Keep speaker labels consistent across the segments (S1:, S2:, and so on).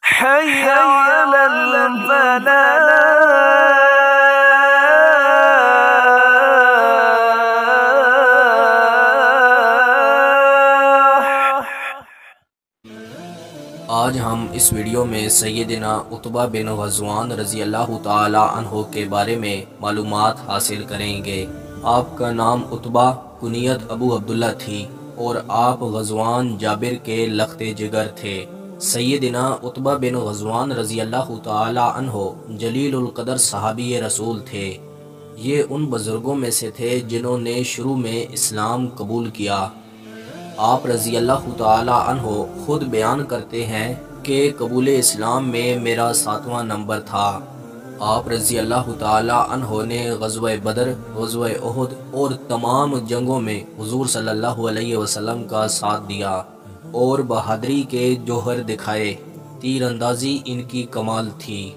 S1: حي على الفلاح.
S2: آج ہم اس ویڈیو میں سیدنا عتبہ بن غزوان رضی اللہ تعالی عنہ کے بارے میں معلومات حاصل کریں گے۔ آپ کا نام عتبہ، کنیت ابو عبداللہ تھی اور آپ غزوان جابر کے لخت جگر تھے۔ سیدنا عتبہ بن غزوان رضی اللہ تعالی عنہ جلیل القدر صحابی رسول تھے۔ یہ ان بزرگوں میں سے تھے جنہوں نے شروع میں اسلام قبول کیا۔ آپ رضی اللہ تعالی عنہ خود بیان کرتے ہیں کہ قبول اسلام میں میرا 7واں نمبر تھا۔ آپ رضی اللہ تعالی عنہ نے غزوہ بدر، غزوہ احد اور تمام جنگوں میں حضور صلی اللہ علیہ وسلم کا ساتھ دیا اور بہادری کے جوہر دکھائے۔ تیر اندازی ان کی کمال تھی۔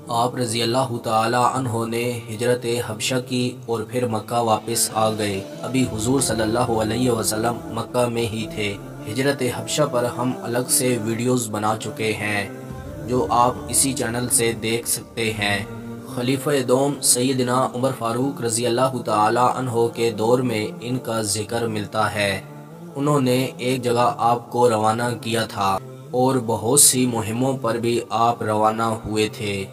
S2: آپ رضی اللہ تعالی عنہ نے ہجرت حبشہ کی اور پھر مکہ واپس آ گئے۔ ابھی حضور صلی اللہ علیہ وسلم مکہ میں ہی تھے۔ ہجرت حبشہ پر ہم الگ سے ویڈیوز بنا چکے ہیں جو آپ اسی چینل سے دیکھ سکتے ہیں۔ خلیفہ دوم سیدنا عمر فاروق رضی اللہ تعالی عنہ کے دور میں ان کا ذکر ملتا ہے۔ انہوں نے ایک جگہ آپ کو روانہ کیا تھا اور بہت سی مہموں پر بھی آپ روانہ ہوئے تھے۔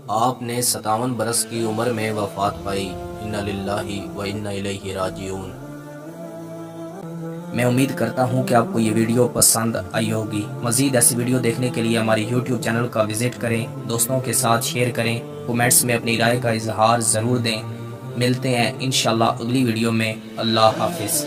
S2: آپ نے 57 برس کی عمر میں وفات پائی۔ انا للہ و انا الیہ راجعون۔ میں امید کرتا ہوں کہ آپ کو یہ ویڈیو پسند آئی ہوگی۔ مزید ایسی ویڈیو دیکھنے کے لیے ہماری یوٹیوب چینل کا وزٹ کریں، دوستوں کے ساتھ شیئر کریں، کومنٹس میں اپنی رائے کا اظہار ضرور دیں۔ ملتے ہیں انشاءاللہ اگلی ویڈیو میں۔ اللہ حافظ۔